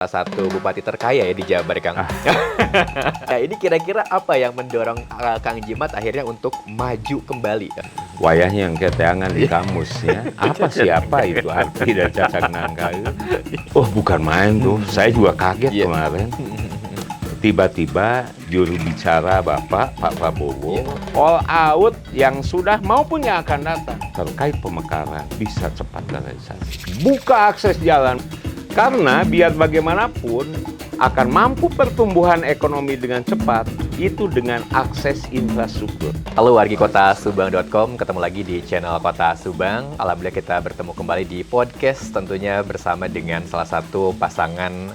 Salah satu bupati terkaya ya di Jabar, Kang. Nah, ini kira-kira apa yang mendorong Kang Jimat akhirnya untuk maju kembali? Wayahnya yang keteangan di kamusnya. Apa siapa itu arti dari cacak nangka itu? Oh, bukan main tuh. Saya juga kaget kemarin. Tiba-tiba juru bicara Bapak, Pak Prabowo, all out yang sudah maupun yang akan datang terkait pemekaran bisa cepat terrealisasi. Buka akses jalan. Karena biar bagaimanapun akan mampu pertumbuhan ekonomi dengan cepat itu dengan akses infrastruktur. Halo wargi kota Subang.com, ketemu lagi di channel Kota Subang. Alhamdulillah kita bertemu kembali di podcast tentunya bersama dengan salah satu pasangan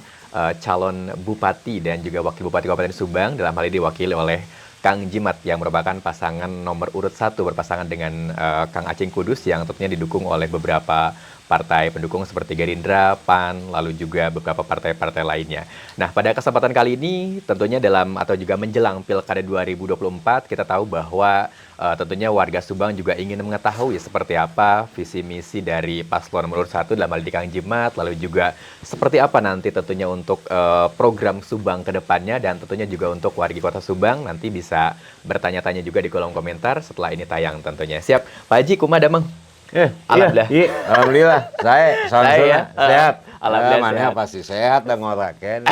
calon bupati dan juga wakil bupati Kabupaten Subang, dalam hal ini diwakili oleh Kang Jimat yang merupakan pasangan nomor urut 1 berpasangan dengan Kang Acing Kudus yang tentunya didukung oleh beberapa partai pendukung seperti Gerindra, PAN, lalu juga beberapa partai-partai lainnya. Nah, pada kesempatan kali ini tentunya dalam atau juga menjelang Pilkada 2024 kita tahu bahwa tentunya warga Subang juga ingin mengetahui seperti apa visi misi dari paslon nomor 1 dalam hal ini Kang Jimat, lalu juga seperti apa nanti tentunya untuk program Subang ke depannya, dan tentunya juga untuk wargi kota Subang nanti bisa bertanya-tanya juga di kolom komentar setelah ini tayang tentunya. Siap, Pak Haji, kumaha damang? Alhamdulillah. Iya, alhamdulillah. Saya sehat. Alhamdulillah mana sehat. pasti sehat dan ngoraken.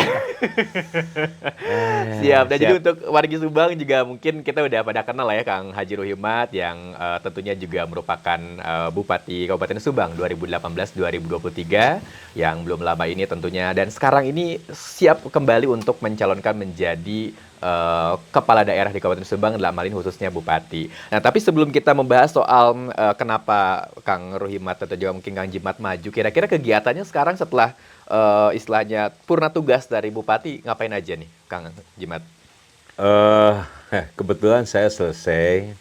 Siap. Dan jadi untuk wargi Subang juga mungkin kita udah pada kenal lah ya Kang Haji Rohimat yang tentunya juga merupakan Bupati Kabupaten Subang 2018-2023 yang belum lama ini tentunya, dan sekarang ini siap kembali untuk mencalonkan menjadi kepala daerah di Kabupaten Subang, dalam hal ini khususnya Bupati. Nah, tapi sebelum kita membahas soal kenapa Kang Rohimat atau juga mungkin Kang Jimat maju, kira-kira kegiatannya sekarang setelah istilahnya purna tugas dari Bupati ngapain aja nih Kang Jimat? Kebetulan saya selesai.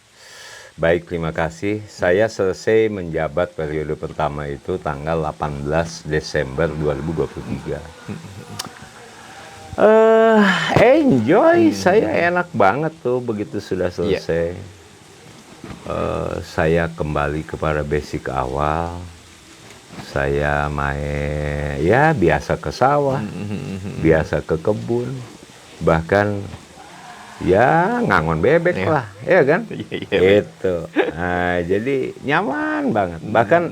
Baik, terima kasih. Saya selesai menjabat periode pertama itu tanggal 18 Desember 2023. Enjoy, saya enak banget tuh begitu sudah selesai. Saya kembali kepada basic awal. Saya main ya biasa ke sawah, biasa ke kebun, bahkan ya ngangon bebek lah, ya kan? Itu. Nah, jadi nyaman banget. Bahkan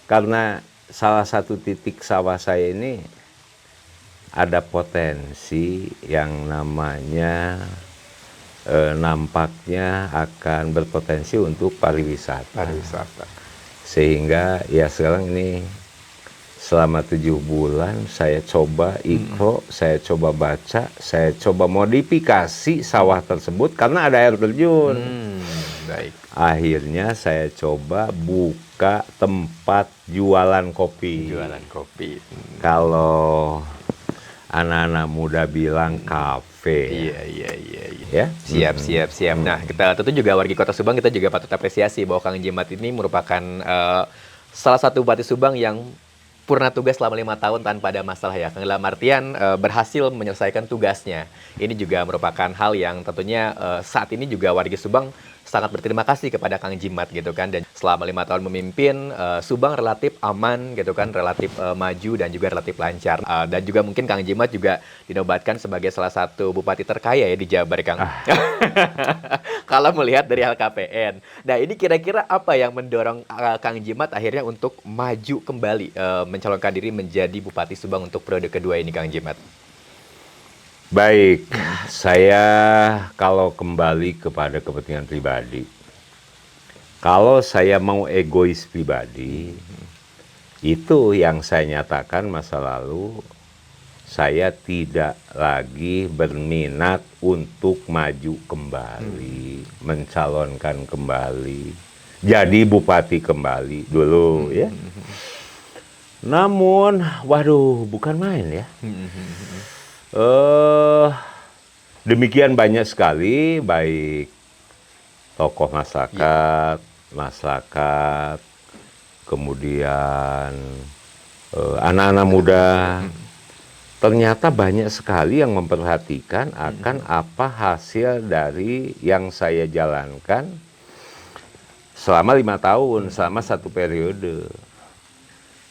karena salah satu titik sawah saya ini ada potensi yang namanya nampaknya akan berpotensi untuk pariwisata. Sehingga ya sekarang ini selama 7 bulan saya coba ikro, saya coba baca, saya coba modifikasi sawah tersebut karena ada air terjun. Baik. Akhirnya saya coba buka tempat jualan kopi. Kalau anak-anak muda bilang kafe. Iya. Ya? Siap. Nah, kita tentu juga wargi kota Subang, kita juga patut apresiasi bahwa Kang Jimat ini merupakan salah satu bupati Subang yang purna tugas selama 5 tahun tanpa ada masalah ya. Dalam artian berhasil menyelesaikan tugasnya. Ini juga merupakan hal yang tentunya saat ini juga warga Subang sangat berterima kasih kepada Kang Jimat gitu kan. Dan selama 5 tahun memimpin, Subang relatif aman gitu kan, relatif maju dan juga relatif lancar. Dan juga mungkin Kang Jimat juga dinobatkan sebagai salah satu bupati terkaya ya di Jabar, Kang. Kalau melihat dari LKPN. Nah, ini kira-kira apa yang mendorong Kang Jimat akhirnya untuk maju kembali mencalonkan diri menjadi Bupati Subang untuk periode kedua ini, Kang Jimat? Baik, saya kalau kembali kepada kepentingan pribadi, kalau saya mau egois pribadi, itu yang saya nyatakan masa lalu, saya tidak lagi berminat untuk maju kembali, mencalonkan kembali, jadi bupati kembali dulu ya. Namun, waduh, bukan main ya. Demikian banyak sekali, baik tokoh masyarakat, kemudian anak-anak muda. Ternyata banyak sekali yang memperhatikan akan apa hasil dari yang saya jalankan selama 5 tahun, selama 1 periode.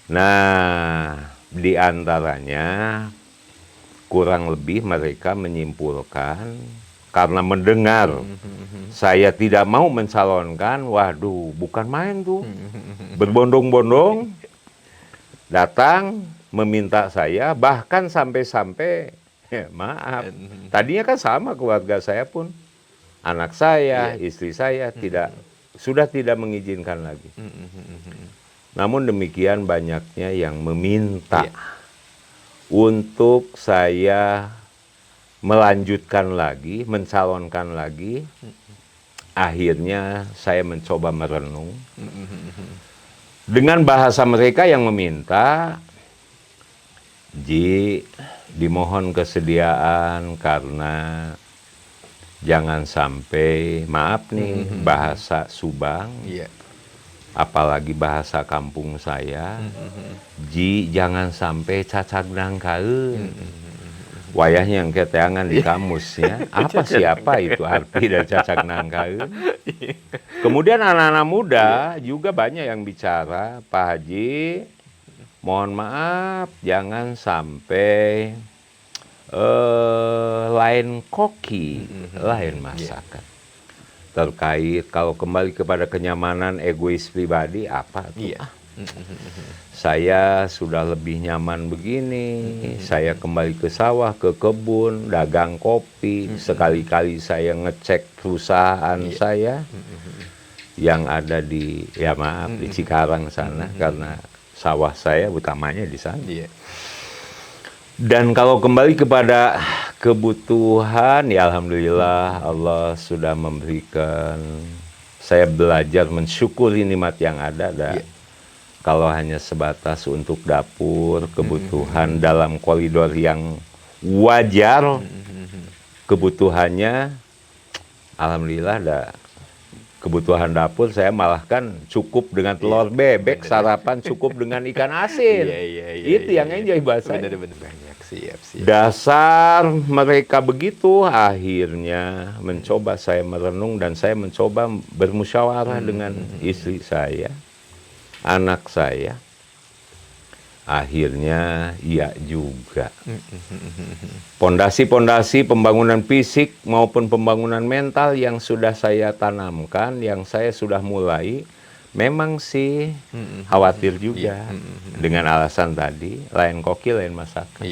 Nah, di antaranya kurang lebih mereka menyimpulkan karena mendengar saya tidak mau mencalonkan, waduh, bukan main tuh. Berbondong-bondong datang meminta saya, bahkan sampai-sampai maaf. Tadinya kan sama keluarga saya pun, anak saya, istri saya sudah tidak mengizinkan lagi. Namun demikian banyaknya yang meminta untuk saya melanjutkan lagi, mencalonkan lagi. Akhirnya saya mencoba merenung. Dengan bahasa mereka yang meminta, Ji, dimohon kesediaan karena jangan sampai, maaf nih, bahasa Subang, apalagi bahasa kampung saya, Ji, jangan sampai cacag nangkaeun. Wayahnya yang keteangan di kamusnya, apa siapa itu arti dari cacag nangkaeun. Kemudian anak-anak muda juga banyak yang bicara, Pak Haji, mohon maaf, jangan sampai lain koki, lain masakan. Terkait kalau kembali kepada kenyamanan egois pribadi, apa tuh? Saya sudah lebih nyaman begini, saya kembali ke sawah, ke kebun, dagang kopi, sekali-kali saya ngecek perusahaan saya yang ada di, ya maaf, di Cikarang sana, karena sawah saya utamanya di sana. Dan kalau kembali kepada kebutuhan, ya alhamdulillah Allah sudah memberikan saya belajar mensyukuri nikmat yang ada. Kalau hanya sebatas untuk dapur, kebutuhan dalam koridor yang wajar, kebutuhannya, alhamdulillah ada. Kebutuhan dapur saya malah kan cukup dengan telur bebek, sarapan cukup dengan ikan asin. Itu yang enjoy bahasa. Siap. Dasar mereka begitu, akhirnya mencoba saya merenung dan saya mencoba bermusyawarah dengan istri saya, anak saya. Akhirnya iya juga. Pondasi-pondasi pembangunan fisik maupun pembangunan mental yang sudah saya tanamkan, yang saya sudah mulai, memang sih khawatir juga dengan alasan tadi, lain koki, lain masakan.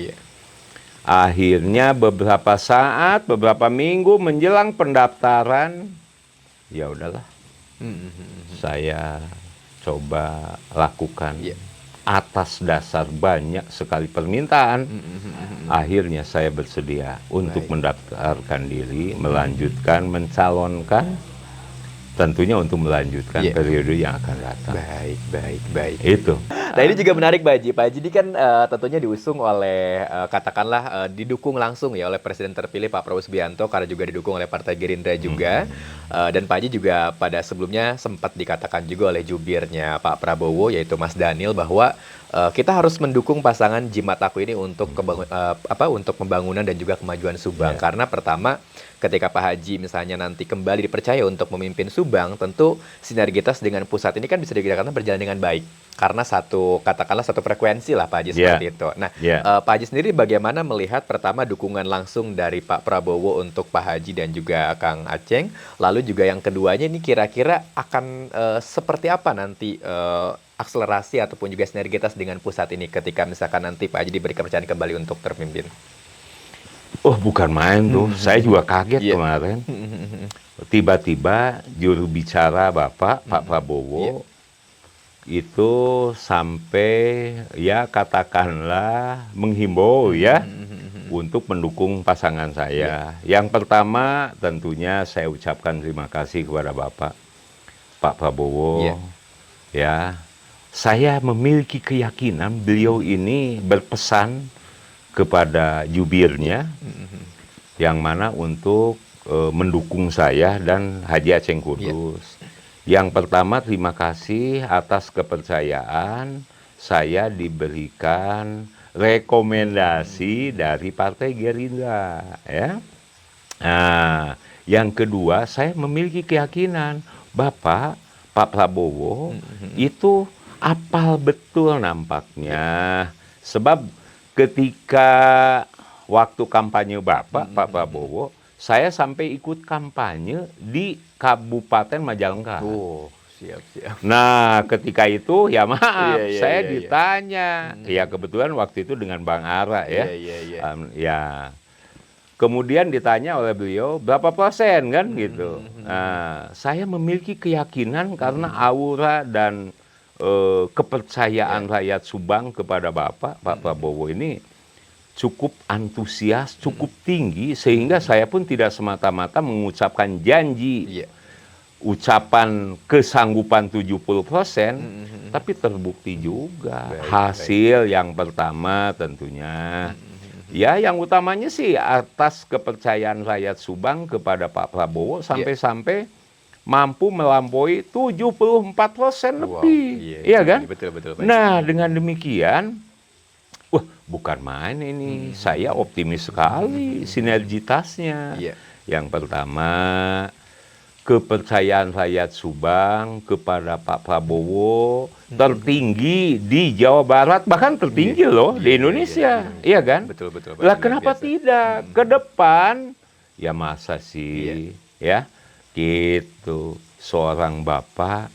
Akhirnya beberapa saat, beberapa minggu menjelang pendaftaran, ya udahlah, saya coba lakukan. Atas dasar banyak sekali permintaan, akhirnya saya bersedia untuk mendaftarkan diri, melanjutkan, mencalonkan, tentunya untuk melanjutkan periode yang akan datang. Baik. Itu. Nah ini juga menarik Pak Haji. Pak Haji ini kan tentunya diusung oleh, katakanlah didukung langsung ya oleh Presiden terpilih Pak Prabowo Subianto, karena juga didukung oleh Partai Gerindra juga. Dan Pak Haji juga pada sebelumnya sempat dikatakan juga oleh jubirnya Pak Prabowo, yaitu Mas Daniel, bahwa kita harus mendukung pasangan Jimat Aku ini untuk untuk pembangunan dan juga kemajuan Subang. Karena pertama, ketika Pak Haji misalnya nanti kembali dipercaya untuk memimpin Subang, tentu sinergitas dengan pusat ini kan bisa dikatakan berjalan dengan baik. Karena katakanlah satu frekuensi lah Pak Haji seperti itu. Nah, Pak Haji sendiri bagaimana melihat pertama dukungan langsung dari Pak Prabowo untuk Pak Haji dan juga Kang Aceng, lalu juga yang keduanya ini kira-kira akan seperti apa nanti akselerasi ataupun juga sinergitas dengan pusat ini ketika misalkan nanti Pak Haji diberi kepercayaan kembali untuk terpimpin? Oh, bukan main tuh. Saya juga kaget kemarin. Tiba-tiba juru bicara Bapak, Pak Prabowo, itu sampai ya katakanlah menghimbau ya untuk mendukung pasangan saya. Yang pertama tentunya saya ucapkan terima kasih kepada Bapak, Pak Prabowo. Ya, saya memiliki keyakinan beliau ini berpesan kepada jubirnya, yang mana untuk mendukung saya dan Haji Aceng Kudus. Yang pertama, terima kasih atas kepercayaan saya diberikan rekomendasi dari Partai Gerindra. Ya. Nah, yang kedua, saya memiliki keyakinan Bapak, Pak Prabowo, itu apal betul nampaknya. Sebab ketika waktu kampanye Bapak, Pak Prabowo, saya sampai ikut kampanye di Kabupaten Majalengka. Oh, siap. Nah, ketika itu ya maaf, Iya, saya iya. ditanya. Ya kebetulan waktu itu dengan Bang Ara ya. Iya. Ya. Kemudian ditanya oleh beliau berapa persen kan gitu. Nah, saya memiliki keyakinan karena aura dan kepercayaan rakyat Subang kepada Bapak, Pak Prabowo ini cukup antusias, cukup tinggi sehingga saya pun tidak semata-mata mengucapkan janji. Iya. Ucapan kesanggupan 70%, tapi terbukti juga. Hasil yang pertama tentunya. Ya, yang utamanya sih atas kepercayaan rakyat Subang kepada Pak Prabowo sampai-sampai mampu melampaui 74% lebih. Iya kan? Betul. Nah, dengan demikian, wah, bukan main ini. Saya optimis sekali sinergitasnya. Iya. Yang pertama, kepercayaan rakyat Subang kepada Pak Prabowo tertinggi di Jawa Barat, bahkan tertinggi loh di Indonesia. Iya kan? Betul. Lah kenapa tidak? Ke depan, ya masa sih, ya gitu. Seorang bapak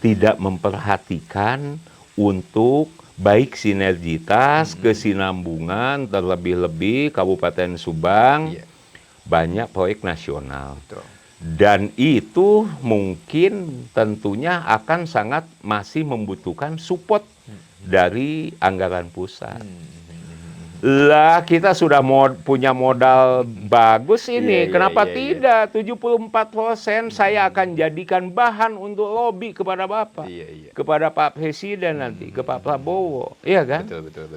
tidak memperhatikan untuk baik sinergitas, kesinambungan, terlebih-lebih Kabupaten Subang. Banyak proyek nasional. Betul. Dan itu mungkin tentunya akan sangat masih membutuhkan support dari anggaran pusat. Lah kita sudah punya modal bagus ini. Kenapa tidak? 74% saya akan jadikan bahan untuk lobby kepada Bapak. Kepada Pak Presiden nanti, ke Pak Prabowo. Iya kan? Betul.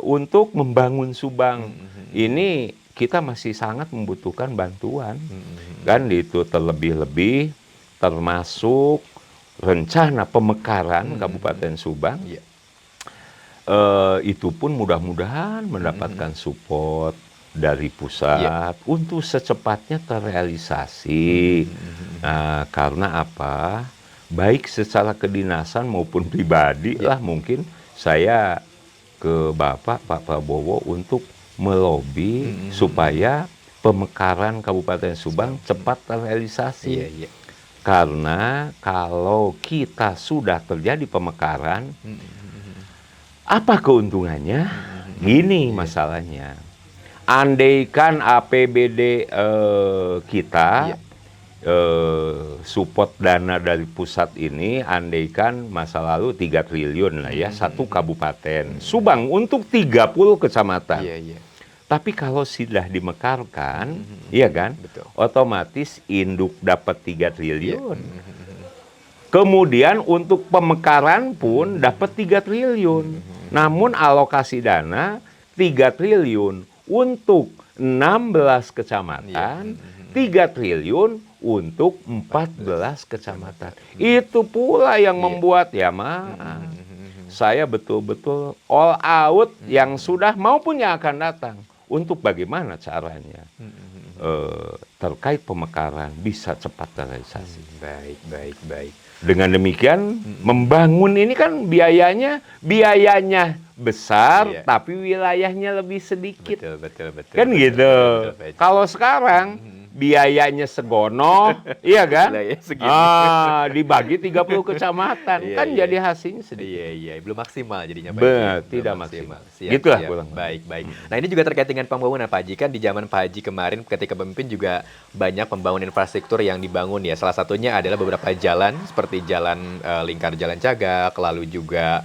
Untuk membangun Subang. Ini kita masih sangat membutuhkan bantuan. Kan itu terlebih-lebih termasuk rencana pemekaran Kabupaten Subang. Itu pun mudah-mudahan mendapatkan support dari pusat untuk secepatnya terrealisasi. Nah, karena apa? Baik secara kedinasan maupun pribadi lah mungkin saya ke Bapak Pak Prabowo untuk melobi supaya pemekaran Kabupaten Subang cepat terrealisasi. Karena kalau kita sudah terjadi pemekaran, apa keuntungannya? Gini masalahnya. Andaikan APBD kita support dana dari pusat ini, andaikan masa lalu 3 triliun lah ya, satu kabupaten. Subang untuk 30 kecamatan. Tapi kalau sudah dimekarkan, iya kan? Betul. Otomatis induk dapat 3 triliun. Kemudian untuk pemekaran pun dapat 3 triliun. Namun alokasi dana 3 triliun untuk 16 kecamatan, 3 triliun untuk 14 kecamatan. Itu pula yang membuat saya betul-betul all out yang sudah maupun yang akan datang. Untuk bagaimana caranya terkait pemekaran bisa cepat terrealisasi. Baik. Dengan demikian membangun ini kan biayanya besar, tapi wilayahnya lebih sedikit. Betul. Kan gitu. Kalau sekarang biayanya segono, iya kan? Dibagi 30 kecamatan, kan jadi hasilnya sedikit. Iya, belum maksimal jadinya Pak Haji. Tidak maksimal. Siap. Gitulah kurang. Baik. Nah ini juga terkait dengan pembangunan Pak Haji, kan di zaman Pak Haji kemarin ketika pemimpin juga banyak pembangunan infrastruktur yang dibangun ya. Salah satunya adalah beberapa jalan seperti jalan lingkar Jalan Cagak, lalu juga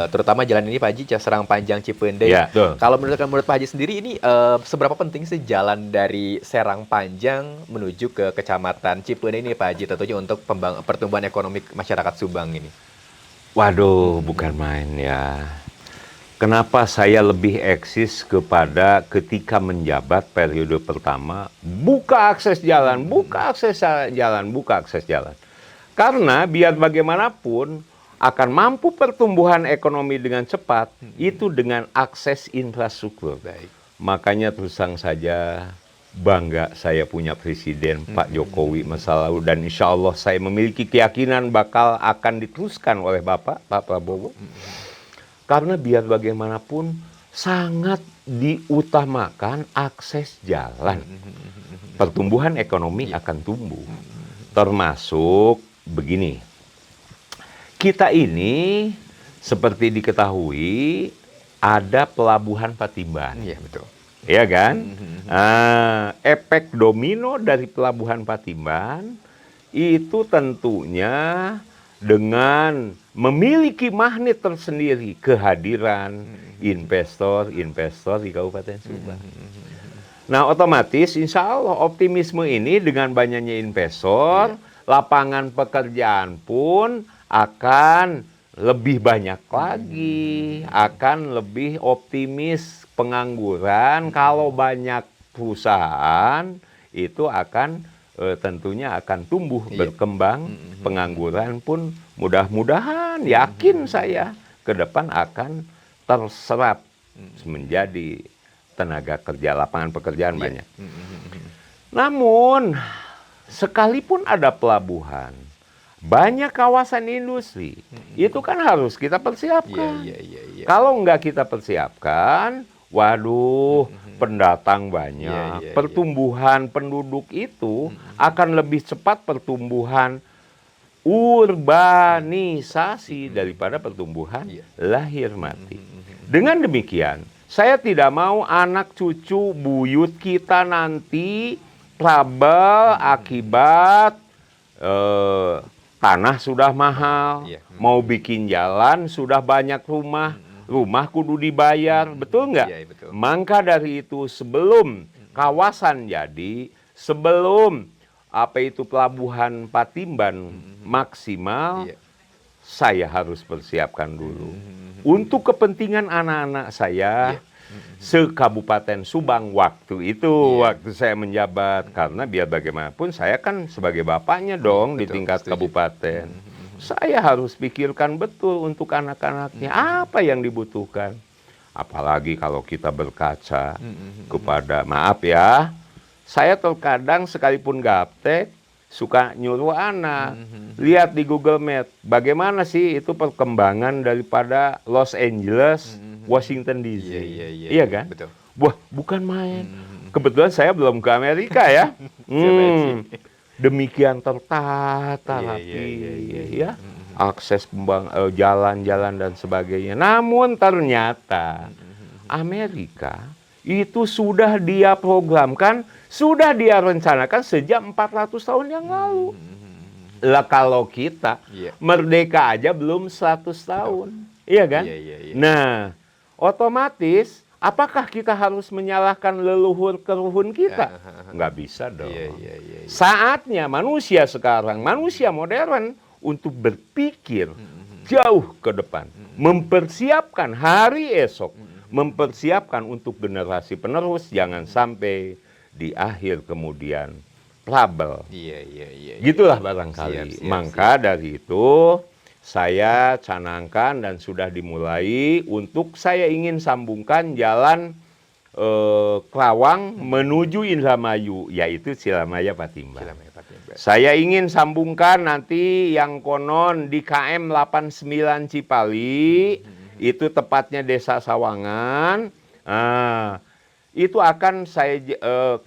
terutama jalan ini Pak Haji, Serang Panjang Cipendei. Kalau menurut Pak Haji sendiri ini seberapa penting sih jalan dari Serang Panjang menuju ke Kecamatan Cipendei ini Pak Haji, tentunya untuk pertumbuhan ekonomi masyarakat Subang ini? Waduh, bukan main ya. Kenapa saya lebih eksis kepada ketika menjabat periode pertama, buka akses jalan. Karena biar bagaimanapun akan mampu pertumbuhan ekonomi dengan cepat, itu dengan akses infrastruktur. Makanya terus terang saja bangga saya punya Presiden Pak Jokowi masa lalu, dan insya Allah saya memiliki keyakinan bakal akan diteruskan oleh Bapak Prabowo. Karena biar bagaimanapun sangat diutamakan akses jalan. Pertumbuhan ekonomi akan tumbuh. Termasuk begini, kita ini seperti diketahui ada pelabuhan Patimban. Iya, betul. Iya kan? Efek domino dari pelabuhan Patimban itu tentunya dengan memiliki magnet tersendiri kehadiran investor-investor di Kabupaten Subang. Nah, otomatis insya Allah optimisme ini dengan banyaknya investor, lapangan pekerjaan pun akan lebih banyak lagi, akan lebih optimis pengangguran. Kalau banyak perusahaan itu akan tentunya akan tumbuh berkembang, pengangguran pun mudah-mudahan yakin saya ke depan akan terserap menjadi tenaga kerja, lapangan pekerjaan banyak. Namun sekalipun ada pelabuhan, banyak kawasan industri, itu kan harus kita persiapkan. Kalau nggak kita persiapkan, waduh, pendatang banyak. Pertumbuhan penduduk itu akan lebih cepat pertumbuhan urbanisasi daripada pertumbuhan lahir mati. Dengan demikian, saya tidak mau anak cucu buyut kita nanti trouble akibat tanah sudah mahal, mau bikin jalan sudah banyak rumah kudu dibayar, betul nggak? Iya, betul. Maka dari itu sebelum kawasan jadi, sebelum pelabuhan Patimban maksimal, saya harus persiapkan dulu. Untuk kepentingan anak-anak saya, se-Kabupaten Subang waktu itu, waktu saya menjabat. Karena biar bagaimanapun saya kan sebagai bapaknya dong di tingkat kabupaten. Saya harus pikirkan betul untuk anak-anaknya apa yang dibutuhkan. Apalagi kalau kita berkaca kepada, maaf ya, saya terkadang sekalipun gaptek, suka nyuruh anak, lihat di Google Map, bagaimana sih itu perkembangan daripada Los Angeles, Washington DC. Iya kan? Betul. Wah, bukan main. Kebetulan saya belum ke Amerika ya. Demikian tertata rapi, ya. Akses jalan-jalan dan sebagainya. Namun ternyata Amerika itu sudah dia programkan, sudah dia rencanakan sejak 400 tahun yang lalu. Lah kalau kita merdeka aja belum 100 tahun. Iya kan? Nah, otomatis apakah kita harus menyalahkan leluhur keruhun kita? Nggak bisa dong. Saatnya manusia sekarang, manusia modern untuk berpikir jauh ke depan. Mempersiapkan hari esok. Mempersiapkan untuk generasi penerus. Jangan sampai di akhir kemudian trouble. Gitulah barangkali. Maka dari itu saya canangkan dan sudah dimulai untuk saya ingin sambungkan jalan Kerawang menuju Indramayu, yaitu Silamaya Patimban. Saya ingin sambungkan nanti yang konon di KM 89 Cipali, itu tepatnya Desa Sawangan. Itu akan saya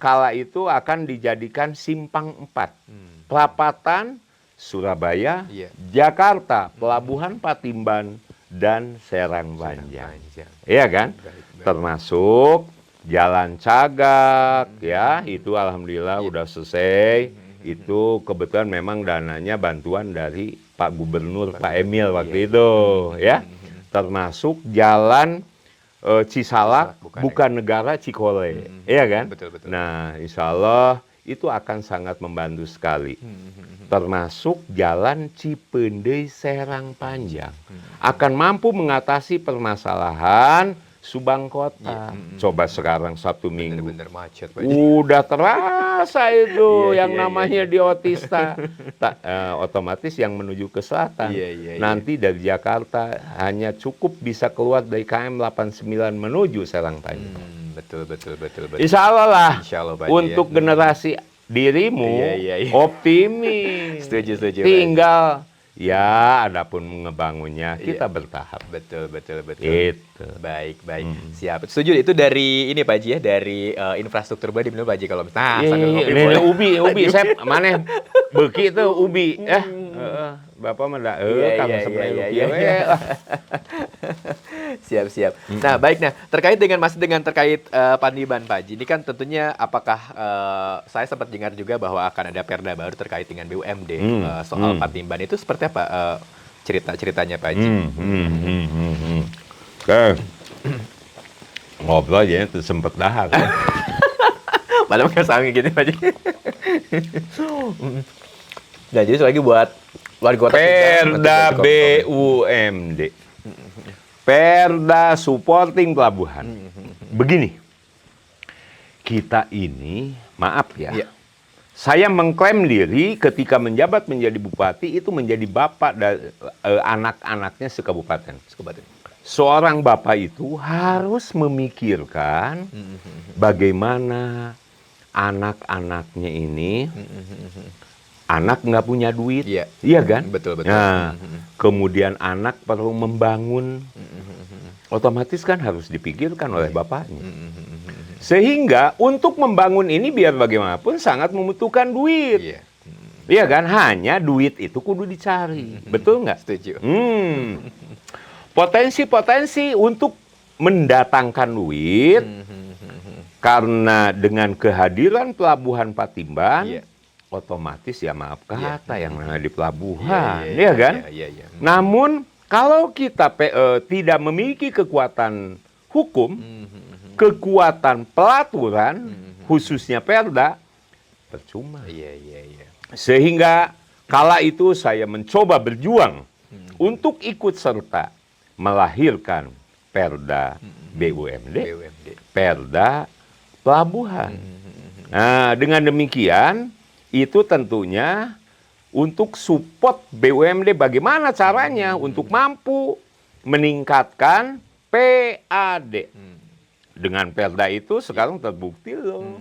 kala itu akan dijadikan simpang 4. Perapatan Surabaya, Jakarta, Pelabuhan Patimban, dan Serang Banjar. Iya kan? Termasuk Jalan Cagak, ya, itu alhamdulillah udah selesai. Itu kebetulan memang dananya bantuan dari Pak Gubernur, Pak Emil waktu itu, ya. Termasuk Jalan Cisalak, bukan negara Cikole, iya kan? Nah, insya Allah itu akan sangat membantu sekali. Termasuk Jalan Cipendei Serang Panjang akan mampu mengatasi permasalahan Subang Kota. Coba sekarang Sabtu Minggu, macet, udah terasa itu yang namanya di Otista. Otomatis yang menuju ke selatan. Nanti dari Jakarta hanya cukup bisa keluar dari KM 89 menuju Serang Panjang. Betul. Insya Allah lah. Pak, untuk generasi dirimu optimis. Setuju. Tinggal Ya, adapun ngebangunnya kita bertahap. Betul. Itu. Baik. Siap. Setuju itu dari ini Pak Haji ya, dari infrastruktur Badi bener Pak Haji kalau misalnya. Sambil ngopi. Ini ubi saya mana beki itu ubi Bapak mah da kang sebenarnya Siap. Nah, baik. Nah, terkait dengan terkait Patimban Pak Haji. Ini kan tentunya apakah saya sempat dengar juga bahwa akan ada perda baru terkait dengan BUMD soal Patimban itu seperti apa cerita-ceritanya Pak Haji? Oke. Ngobrol aja itu sempet dahak. Malah nggak sangi gitu Pak Haji. Nah, jadi lagi buat warga kota Perda BUMD. Perda supporting pelabuhan. Begini. Kita ini, maaf ya. Iya. Saya mengklaim diri ketika menjabat menjadi bupati itu menjadi bapak dari anak-anaknya sekabupaten. Seorang bapak itu harus memikirkan bagaimana anak-anaknya ini anak nggak punya duit, iya kan? Betul. Nah, kemudian anak perlu membangun, otomatis kan harus dipikirkan oleh bapaknya. Sehingga untuk membangun ini biar bagaimanapun sangat membutuhkan duit. Iya kan? Hanya duit itu kudu dicari. Betul nggak? Setuju. Potensi-potensi untuk mendatangkan duit karena dengan kehadiran pelabuhan Patimban, otomatis ya maaf kata yang namanya di pelabuhan, iya kan? Namun kalau kita tidak memiliki kekuatan hukum, kekuatan pelaturan, khususnya perda, percuma. Sehingga kala itu saya mencoba berjuang untuk ikut serta melahirkan perda BUMD, perda pelabuhan. Nah, dengan demikian itu tentunya untuk support BUMD bagaimana caranya untuk mampu meningkatkan PAD. Dengan perda itu sekarang terbukti loh.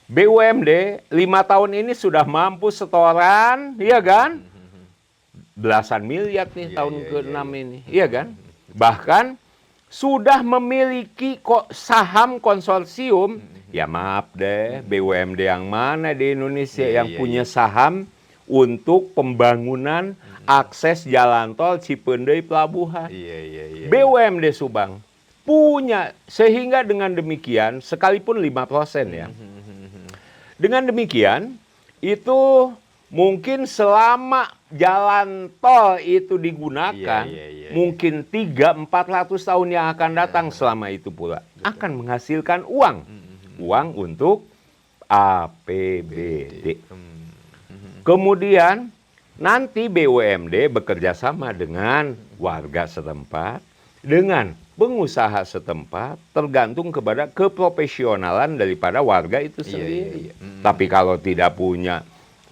BUMD 5 tahun ini sudah mampu setoran, iya kan? Belasan miliar nih tahun ke-6 ini, iya kan? Bahkan sudah memiliki saham konsorsium. Ya maaf deh, BUMD yang mana di Indonesia yang punya saham untuk pembangunan akses jalan tol Cipendei Pelabuhan. BUMD Subang punya, sehingga dengan demikian sekalipun 5% ya. Dengan demikian itu mungkin selama jalan tol itu digunakan, mungkin 300-400 tahun yang akan datang selama itu pula akan menghasilkan uang untuk APBD. Kemudian nanti BUMD bekerja sama dengan warga setempat, dengan pengusaha setempat, tergantung kepada keprofesionalan daripada warga itu sendiri. Tapi kalau tidak punya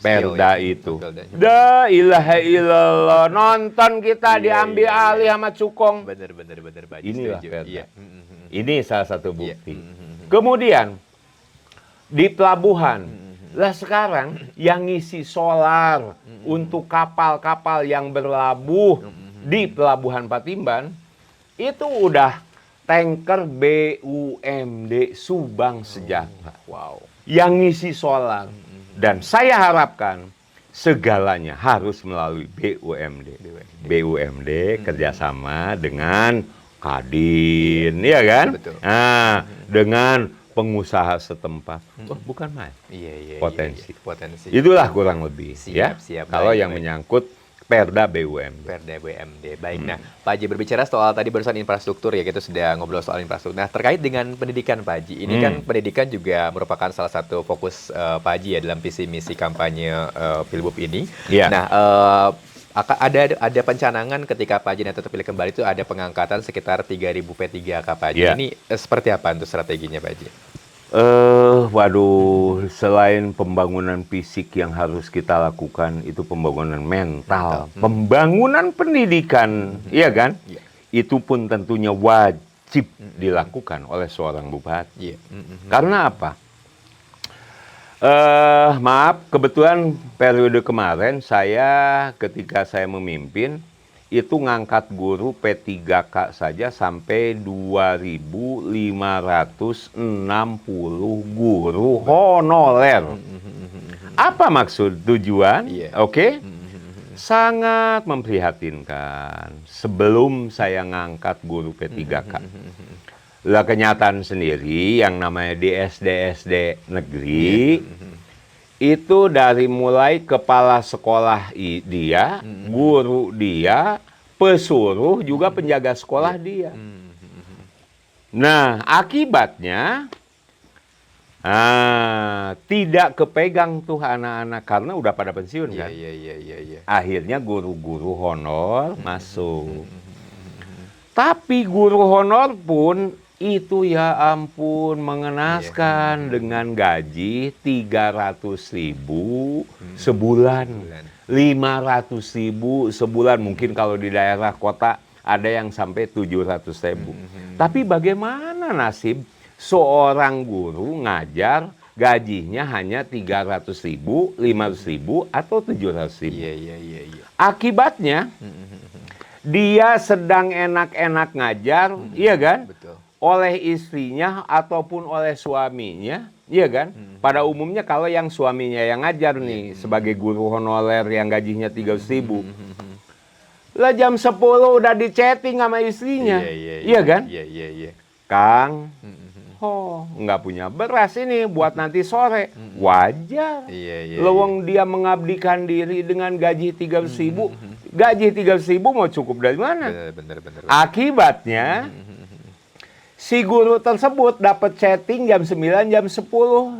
perda itu, la ilaha illallah, nonton kita diambil alih sama cukong. Bener. Inilah perda. Ini salah satu bukti. Kemudian di pelabuhan, lah sekarang yang ngisi solar untuk kapal-kapal yang berlabuh di pelabuhan Patimban itu udah tanker BUMD Subang Sejahtera. Yang ngisi solar. Dan saya harapkan segalanya harus melalui BUMD. BUMD kerjasama dengan Kadin, ya kan? Nah, dengan pengusaha setempat. Bukan main. Potensi. Itulah kurang lebih. Siap. Kalau yang menyangkut perda BUMD. Baik. Nah, Pak Haji berbicara soal tadi barusan infrastruktur ya, kita sudah ngobrol soal infrastruktur. Nah, terkait dengan pendidikan Pak Haji, ini kan pendidikan juga merupakan salah satu fokus Pak Haji ya dalam visi misi kampanye Pilbub ini. Nah, ada pencanangan ketika Pak Haji nanti terpilih kembali itu ada pengangkatan sekitar 3.000 P3K Pak Haji. Ini seperti apa untuk strateginya Pak Haji? Waduh, selain pembangunan fisik yang harus kita lakukan, itu pembangunan mental. Pembangunan pendidikan, iya kan? Itu pun tentunya wajib dilakukan oleh seorang bupati. Karena apa? Maaf, kebetulan periode kemarin ketika saya memimpin, itu ngangkat guru P3K saja sampai 2.560 guru honorer. Apa maksud tujuan? Oke. Sangat memprihatinkan. Sebelum saya ngangkat guru P3K. Lah kenyataan sendiri yang namanya di SD negeri itu dari mulai kepala sekolah dia, guru dia, pesuruh juga penjaga sekolah dia. Nah, akibatnya tidak kepegang tuh anak-anak karena udah pada pensiun kan. Akhirnya guru-guru honor masuk. Tapi guru honor pun itu ya ampun mengenaskan dengan gaji 300.000 sebulan, 500.000 sebulan, mungkin kalau di daerah kota ada yang sampai 700.000. Tapi bagaimana nasib seorang guru ngajar gajinya hanya 300.000, 500.000 atau 700.000? Akibatnya dia sedang enak-enak ngajar, iya kan? Betul. Oleh istrinya ataupun oleh suaminya, iya kan? Pada umumnya kalau yang suaminya yang ngajar nih sebagai guru honorer yang gajinya 300.000, lah jam 10 udah di chatting sama istrinya, iya kan? Kang, nggak punya beras ini buat nanti sore, wajar. Leweng dia mengabdikan diri dengan gaji 300.000, gaji 300.000 mau cukup dari mana? Bener. Akibatnya si guru tersebut dapat chatting jam 9, jam 10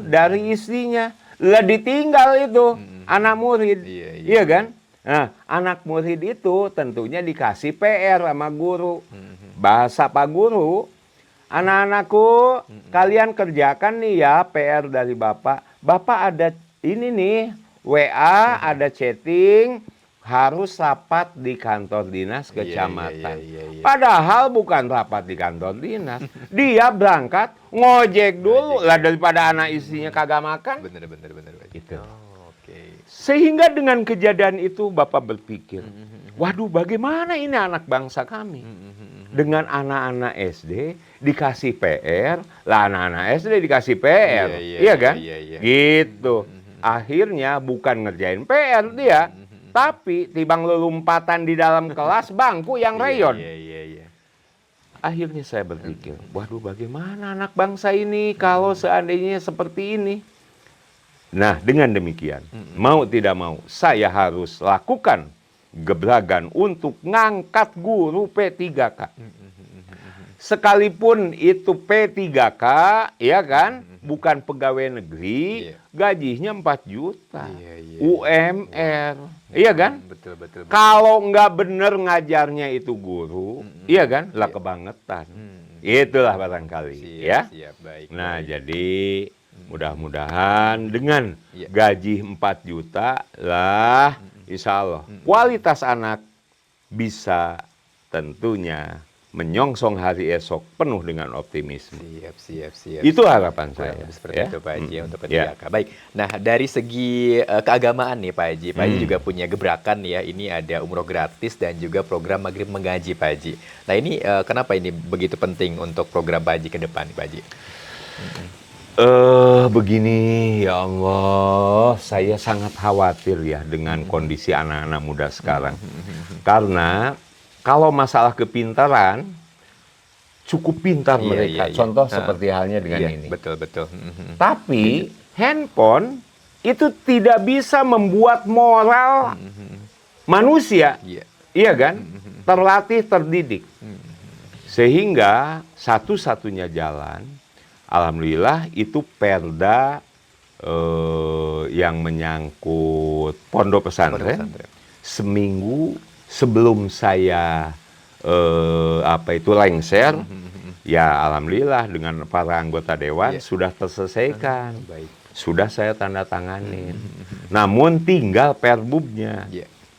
dari istrinya. Lah ditinggal itu anak murid. Iya kan? Nah, anak murid itu tentunya dikasih PR sama guru. Bahasa Pak Guru, anak-anakku, kalian kerjakan nih ya PR dari Bapak. Bapak ada ini nih, WA, ada chatting, harus rapat di kantor dinas kecamatan. Padahal bukan rapat di kantor dinas. Dia berangkat ngojek dulu lah daripada anak istrinya kagak makan. Bener. Gitu. Sehingga dengan kejadian itu Bapak berpikir, waduh bagaimana ini anak bangsa kami. Dengan anak-anak SD dikasih PR, lah anak-anak SD dikasih PR. Iya kan? Gitu. Akhirnya bukan ngerjain PR dia, tapi tibang lelumpatan di dalam kelas bangku yang rayon. Akhirnya saya berpikir, waduh bagaimana anak bangsa ini kalau seandainya seperti ini. Nah dengan demikian, mau tidak mau, saya harus lakukan gebrakan untuk ngangkat guru P3K. Sekalipun itu P3K, ya kan, bukan pegawai negeri, gajinya 4 juta, UMR, iya kan? Betul. Kalau nggak bener ngajarnya itu guru, iya kan, lah kebangetan. Itulah barangkali, ya. Baik. Nah, jadi mudah-mudahan dengan gaji 4 juta lah, insya Allah kualitas anak bisa tentunya menyongsong hari esok penuh dengan optimisme. Siap. Itu harapan saya. Seperti itu Pak Haji untuk P3K. Baik. Nah dari segi keagamaan nih Pak Haji, Pak Haji juga punya gebrakan ya. Ini ada umroh gratis dan juga program Maghrib Mengaji Pak Haji. Nah ini kenapa ini begitu penting untuk program Pak Haji ke depan Pak Haji? Begini ya Allah, saya sangat khawatir ya dengan kondisi anak-anak muda sekarang. Karena kalau masalah kepintaran, cukup pintar mereka. Contoh seperti halnya dengan ini. Betul. Tapi handphone itu tidak bisa membuat moral manusia, iya kan? Terlatih, terdidik. Sehingga satu-satunya jalan, alhamdulillah itu perda yang menyangkut pondok pesantren. Seminggu sebelum saya lengser, ya alhamdulillah dengan para anggota dewan sudah terselesaikan. Sudah saya tanda tanganin. Namun tinggal perbubnya.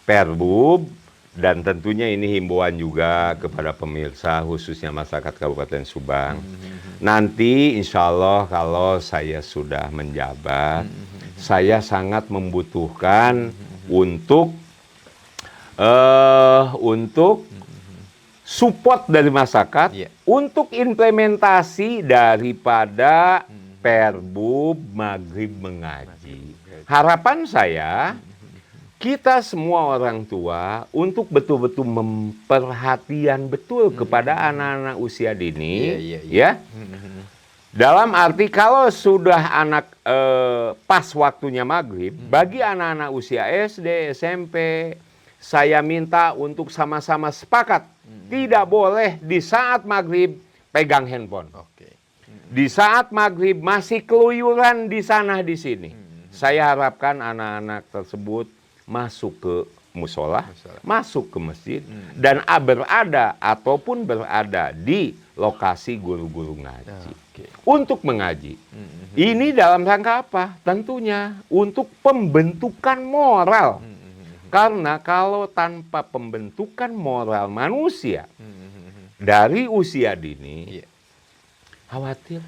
Perbub Dan tentunya ini himbauan juga kepada pemirsa, khususnya masyarakat Kabupaten Subang. Nanti insya Allah kalau saya sudah menjabat, saya sangat membutuhkan untuk support dari masyarakat untuk implementasi daripada Perbup Maghrib Mengaji. Harapan saya, kita semua orang tua untuk betul-betul memperhatian betul kepada anak-anak usia dini, ya. Dalam arti kalau sudah anak pas waktunya maghrib, bagi anak-anak usia SD, SMP, saya minta untuk sama-sama sepakat, tidak boleh di saat maghrib pegang handphone. Di saat maghrib masih keluyuran di sana di sini. Saya harapkan anak-anak tersebut masuk ke musola, masuk ke masjid, dan berada ataupun berada di lokasi guru-guru ngaji. Untuk mengaji. Ini dalam rangka apa? Tentunya untuk pembentukan moral. Karena kalau tanpa pembentukan moral manusia dari usia dini, khawatir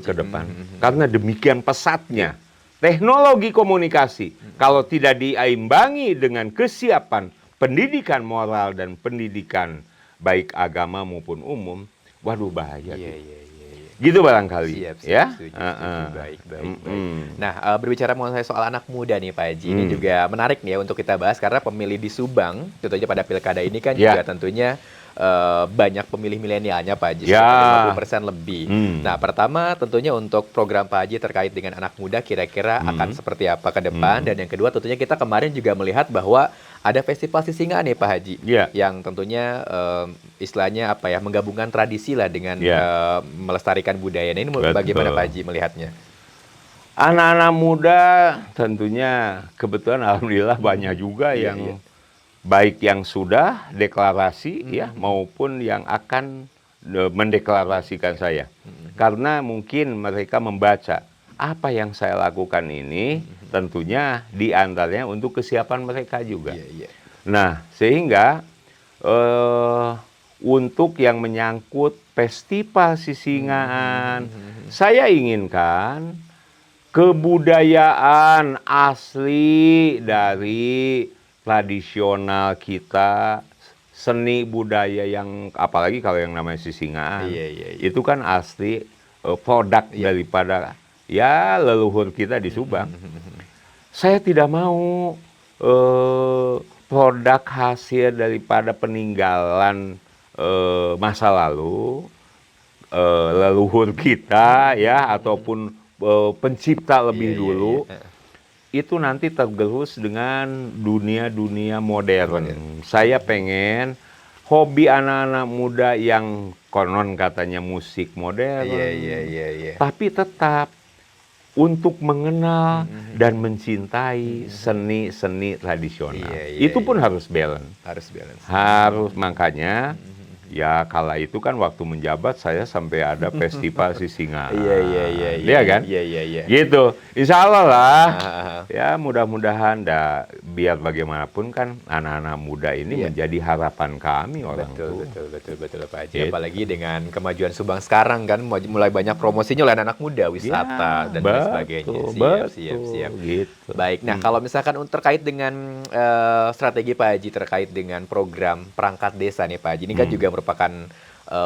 ke depan. Karena demikian pesatnya teknologi komunikasi, kalau tidak diimbangi dengan kesiapan pendidikan moral dan pendidikan baik agama maupun umum, waduh bahaya. Gitu barangkali. Setuju. Baik. Nah, berbicara mengenai soal anak muda nih Pak Haji, ini juga menarik nih ya untuk kita bahas karena pemilih di Subang, contohnya pada pilkada ini kan juga tentunya banyak pemilih milenialnya Pak Haji, sekitar 50% lebih. Nah, pertama tentunya untuk program Pak Haji terkait dengan anak muda kira-kira akan seperti apa ke depan, dan yang kedua tentunya kita kemarin juga melihat bahwa ada festival Sisinga nih Pak Haji, yang tentunya istilahnya apa ya, menggabungkan tradisi lah dengan melestarikan budaya. Nah, ini bagaimana Pak Haji melihatnya? Anak-anak muda tentunya kebetulan alhamdulillah banyak juga yang baik yang sudah deklarasi maupun yang akan mendeklarasikan saya. Karena mungkin mereka membaca apa yang saya lakukan ini tentunya diantaranya untuk kesiapan mereka juga. Nah, sehingga untuk yang menyangkut festival Sisingaan, saya inginkan kebudayaan asli dari tradisional kita, seni budaya yang apalagi kalau yang namanya Sisingaan, itu kan asli produk daripada leluhur kita di Subang. Saya tidak mau produk hasil daripada peninggalan masa lalu leluhur kita ataupun pencipta lebih dulu. Itu nanti tergerus dengan dunia-dunia modern. Saya pengen hobi anak-anak muda yang konon katanya musik modern, tapi tetap untuk mengenal dan mencintai seni-seni tradisional. Itu pun harus balance. Harus, makanya kala itu kan waktu menjabat saya sampai ada festival Sisingaan. Iya kan? Gitu. Insya Allah lah. Mudah-mudahan biar bagaimanapun kan anak-anak muda ini menjadi harapan kami orang tua. Betul Pak Haji. Apalagi dengan kemajuan Subang sekarang kan mulai banyak promosinya oleh anak-anak muda, wisata dan lain sebagainya. Siap. Gitu. Baik. Nah, kalau misalkan terkait dengan strategi Pak Haji terkait dengan program perangkat desa nih Pak Haji, ini kan juga merupakan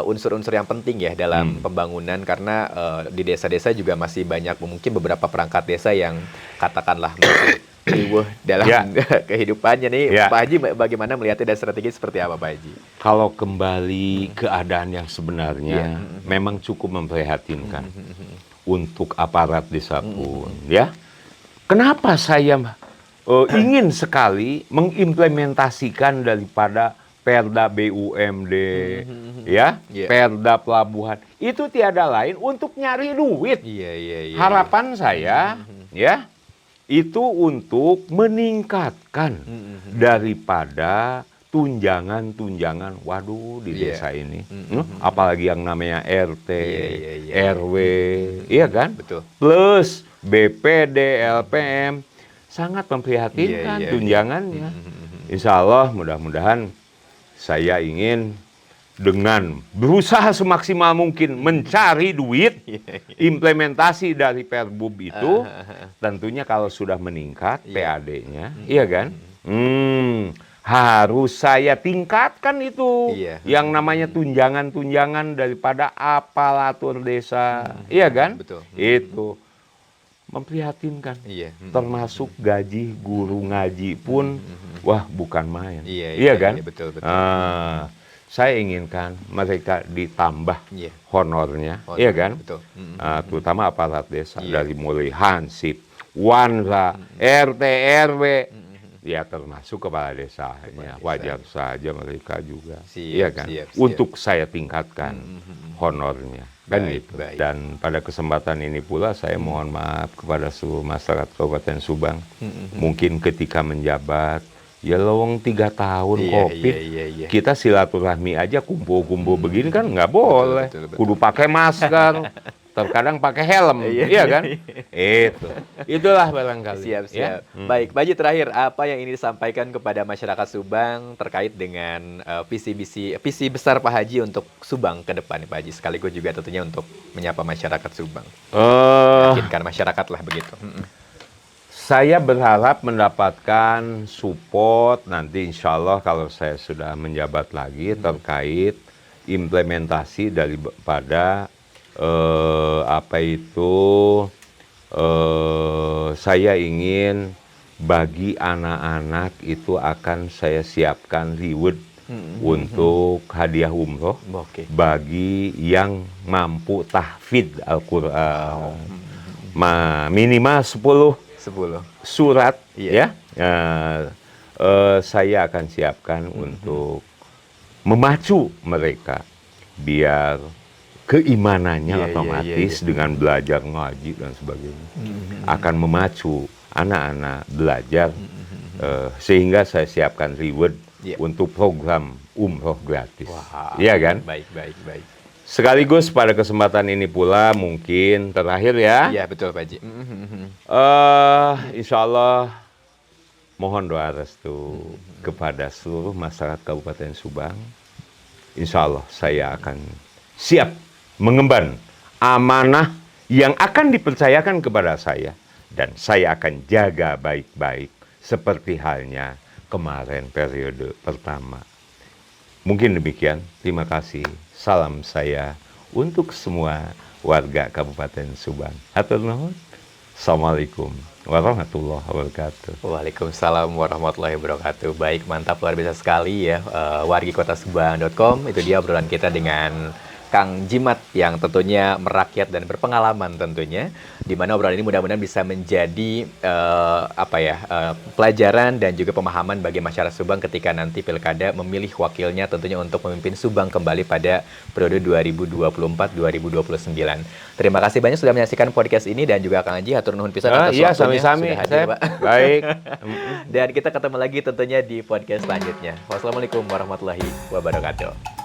unsur-unsur yang penting ya dalam pembangunan, karena di desa-desa juga masih banyak mungkin beberapa perangkat desa yang katakanlah masih riweuh dalam kehidupannya nih. Pak Haji bagaimana melihatnya dan strategi seperti apa Pak Haji? Kalau kembali keadaan yang sebenarnya memang cukup memprihatinkan untuk aparat desa pun Kenapa saya ingin sekali mengimplementasikan daripada Perda BUMD, Perda Pelabuhan, itu tiada lain untuk nyari duit. Harapan saya, itu untuk meningkatkan daripada tunjangan-tunjangan, waduh di desa ini, apalagi yang namanya RT, RW, iya kan? Betul. Plus BPD, LPM, sangat memprihatinkan tunjangannya. Insya Allah mudah-mudahan saya ingin dengan berusaha semaksimal mungkin mencari duit, implementasi dari Perbub itu, tentunya kalau sudah meningkat PAD-nya, iya kan? Harus saya tingkatkan itu, yang namanya tunjangan-tunjangan daripada aparatur desa, iya kan? Betul. Itu memprihatinkan, termasuk gaji guru ngaji pun, wah bukan main, iya kan? Betul. Saya inginkan mereka ditambah honornya, iya kan? Betul. Terutama aparat desa dari mulai Hansip, Wanza, RT, RW, ya termasuk kepala desanya. Wajar saja mereka juga, iya kan? Untuk saya tingkatkan honornya, kan gitu. Dan pada kesempatan ini pula saya mohon maaf kepada seluruh masyarakat Kabupaten Subang, mungkin ketika menjabat, ya lowong 3 tahun COVID, kita silaturahmi aja kumpul-kumpul begini kan nggak boleh. Betul. Kudu pakai masker, terkadang pakai helm, iya kan? Itulah barangkali. Siap. Ya? Baik, Pak Haji, terakhir apa yang ingin disampaikan kepada masyarakat Subang terkait dengan visi besar Pak Haji untuk Subang ke depan, Pak Haji, sekaligus juga tentunya untuk menyapa masyarakat Subang, yakinkan masyarakat lah begitu. Saya berharap mendapatkan support nanti insya Allah kalau saya sudah menjabat lagi terkait implementasi daripada saya ingin bagi anak-anak itu akan saya siapkan reward untuk hadiah umroh bagi yang mampu tahfidz Al-Quran minimal 10 surat, ya. Saya akan siapkan untuk memacu mereka biar keimanannya otomatis dengan belajar ngaji dan sebagainya akan memacu anak-anak belajar sehingga saya siapkan reward untuk program umroh gratis, iya kan? Baik. Sekaligus pada kesempatan ini pula mungkin terakhir ya. Iya, betul Pak Haji. Insya Allah mohon doa restu kepada seluruh masyarakat Kabupaten Subang. Insya Allah saya akan siap mengemban amanah yang akan dipercayakan kepada saya. Dan saya akan jaga baik-baik seperti halnya kemarin periode pertama. Mungkin demikian, terima kasih. Salam saya untuk semua warga Kabupaten Subang. Hatur nuhun. Assalamualaikum warahmatullahi wabarakatuh. Waalaikumsalam warahmatullahi wabarakatuh. Baik, mantap, luar biasa sekali ya. Wargikotasubang.com, itu dia obrolan kita dengan Kang Jimat yang tentunya merakyat dan berpengalaman tentunya, di mana obrolan ini mudah-mudahan bisa menjadi pelajaran dan juga pemahaman bagi masyarakat Subang ketika nanti Pilkada memilih wakilnya tentunya untuk memimpin Subang kembali pada periode 2024-2029. Terima kasih banyak sudah menyaksikan podcast ini dan juga Kang Haji, hatur nuhun pisan atas waktunya sami-sami, sudah hadir, Pak. Baik. Dan kita ketemu lagi tentunya di podcast selanjutnya. Wassalamualaikum warahmatullahi wabarakatuh.